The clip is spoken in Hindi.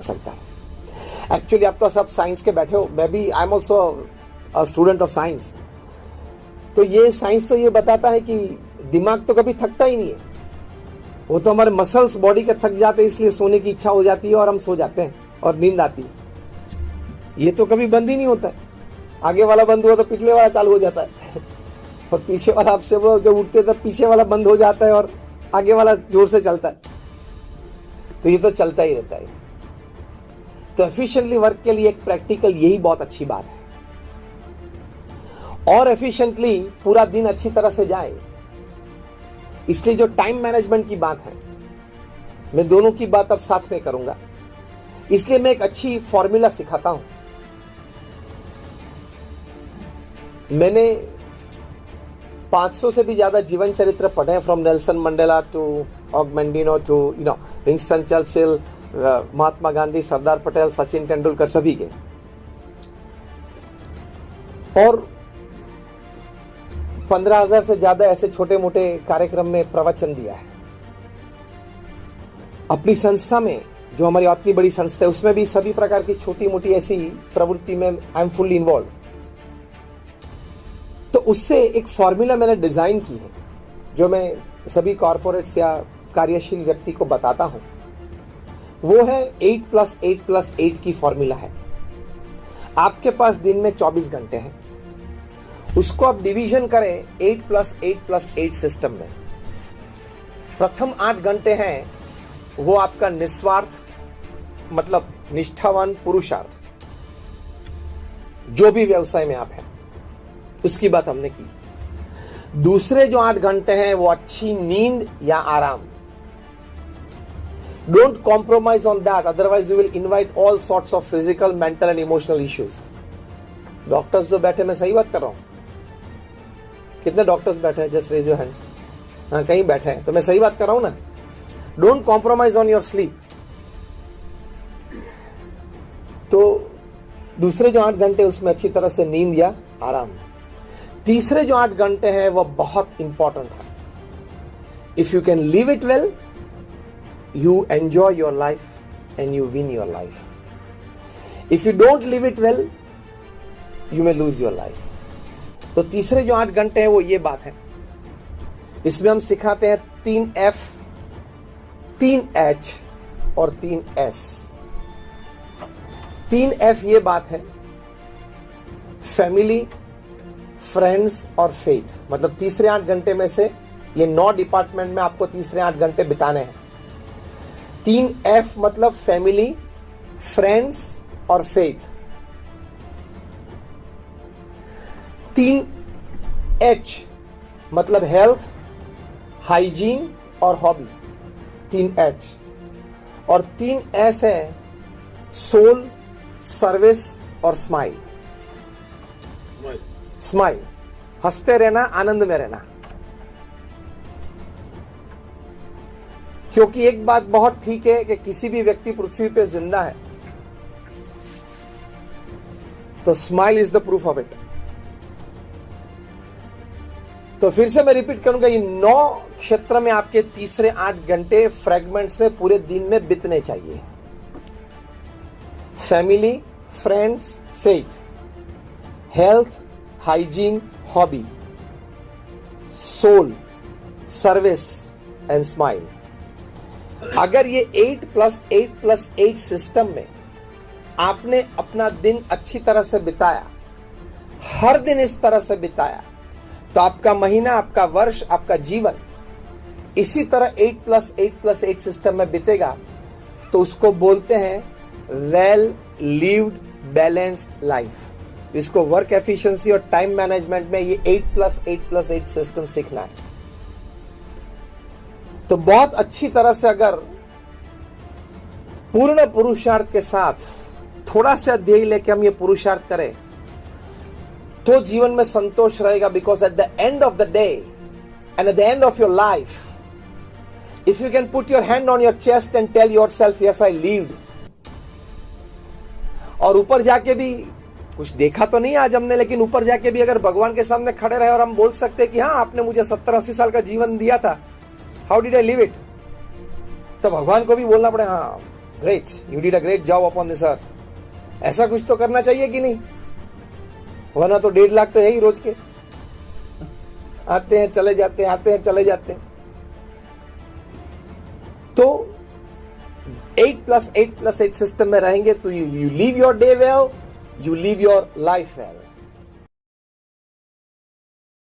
सकता है। एक्चुअली आप तो सब साइंस के बैठे हो, मैं भी I am also a student of science. तो ये साइंस तो ये बताता है कि दिमाग तो कभी थकता ही नहीं है, वो तो हमारे मसल्स बॉडी के थक जाते हैं, इसलिए सोने की इच्छा हो जाती है और हम सो जाते हैं और नींद आती है। ये तो कभी बंद ही नहीं होता है, आगे वाला बंद हुआ तो पिछले वाला चालू हो जाता है और पीछे वाला आपसे वो जब उठते तब पीछे वाला बंद हो जाता है और आगे वाला जोर से चलता है। तो ये तो चलता ही रहता है। तो एफिशिएंटली वर्क के लिए एक प्रैक्टिकल यही बहुत अच्छी बात है, और एफिशिएंटली पूरा दिन अच्छी तरह से जाए, इसलिए जो टाइम मैनेजमेंट की बात है, मैं दोनों की बात अब साथ में करूंगा। इसलिए मैं एक अच्छी फॉर्मूला सिखाता हूं। मैंने 500 से भी ज्यादा जीवन चरित्र पढ़े हैं, from Nelson Mandela to Og Mandino to Winston Churchill, Mahatma Gandhi, Sardar Patel, Sachin Tendulkar, सभी के। और 15,000 से ज्यादा ऐसे छोटे मोटे कार्यक्रम में प्रवचन दिया है। अपनी संस्था में, जो हमारी इतनी बड़ी संस्था है, उसमें भी सभी प्रकार की छोटी मोटी ऐसी प्रवृत्ति में आई एम फुल्ली इन्वॉल्व। तो उससे एक फॉर्मूला मैंने डिजाइन की है, जो मैं सभी कॉर्पोरेट्स या कार्यशील व्यक्ति को बताता हूं। वो है 8+8+8 की फॉर्मूला है। आपके पास दिन में 24 घंटे हैं, उसको आप डिवीजन करें 8+8+8 सिस्टम में। प्रथम 8 घंटे हैं वो आपका निस्वार्थ, मतलब निष्ठावान पुरुषार्थ, जो भी व्यवसाय में आप हैं उसकी बात हमने की। दूसरे जो 8 घंटे हैं वो अच्छी नींद या आराम। Don't compromise on that, otherwise you will invite all sorts of physical, mental and emotional issues. Doctors जो बैठे, मैं सही बात कर रहा हूं? कितने डॉक्टर्स बैठे हैं? Just raise your hands. हाँ, कहीं बैठे हैं, तो मैं सही बात कर रहा हूं ना? Don't compromise on your sleep. तो दूसरे जो 8 घंटे उसमें अच्छी तरह से नींद या आराम। तीसरे जो 8 घंटे हैं वो बहुत इंपॉर्टेंट है। If you can live it well, you enjoy your life and you win your life. If you don't live it well, you may lose your life. तो तीसरे जो 8 घंटे हैं वो ये बात है। इसमें हम सिखाते हैं 3 F, 3 H और 3 S। 3 F ये बात है, फैमिली, फ्रेंड्स और फेथ। मतलब तीसरे 8 घंटे में से ये 9 डिपार्टमेंट में आपको तीसरे 8 घंटे बिताने हैं। 3 F मतलब फैमिली, फ्रेंड्स और फेथ। 3 H मतलब हेल्थ, हाइजीन और हॉबी, 3 H। और 3 S है सोल, सर्विस और स्माइल। स्माइल, हंसते रहना, आनंद में रहना। क्योंकि एक बात बहुत ठीक है कि किसी भी व्यक्ति पृथ्वी पे जिंदा है तो smile is the proof of it. तो फिर से मैं रिपीट करूंगा, ये 9 क्षेत्र में आपके तीसरे 8 घंटे फ्रेगमेंट्स में पूरे दिन में बीतने चाहिए। Family, friends, faith, health, hygiene, hobby, soul, service and smile. अगर ये 8+8+8 सिस्टम में आपने अपना दिन अच्छी तरह से बिताया, हर दिन इस तरह से बिताया, तो आपका महीना, आपका वर्ष, आपका जीवन इसी तरह 8+8+8 सिस्टम में बीतेगा। तो उसको बोलते हैं वेल लिव्ड बैलेंस्ड लाइफ। इसको वर्क एफिशिएंसी और टाइम मैनेजमेंट में ये 8+8+8 सिस्टम सीखना है। तो बहुत अच्छी तरह से अगर पूर्ण पुरुषार्थ के साथ थोड़ा सा ध्येय लेके हम ये पुरुषार्थ करें तो जीवन में संतोष रहेगा। Because at the end of the day and at the end of your life, if you can put your hand on your chest and tell yourself yes I lived, और ऊपर जाके भी कुछ देखा तो नहीं आज हमने, लेकिन ऊपर जाके भी अगर भगवान के सामने खड़े रहे और हम बोल सकते हैं कि हाँ आपने मुझे 70-80 साल का जीवन दिया था, how did I live it, तो भगवान को भी बोलना पड़े हाँ great, you did a great job upon this earth. ऐसा कुछ तो करना चाहिए कि नहीं, वरना तो 1.5 लाख तो है ही रोज के, आते हैं चले जाते हैं, आते हैं चले जाते हैं। तो 8+8+8 सिस्टम में रहेंगे तो you leave your day well, you leave your life well.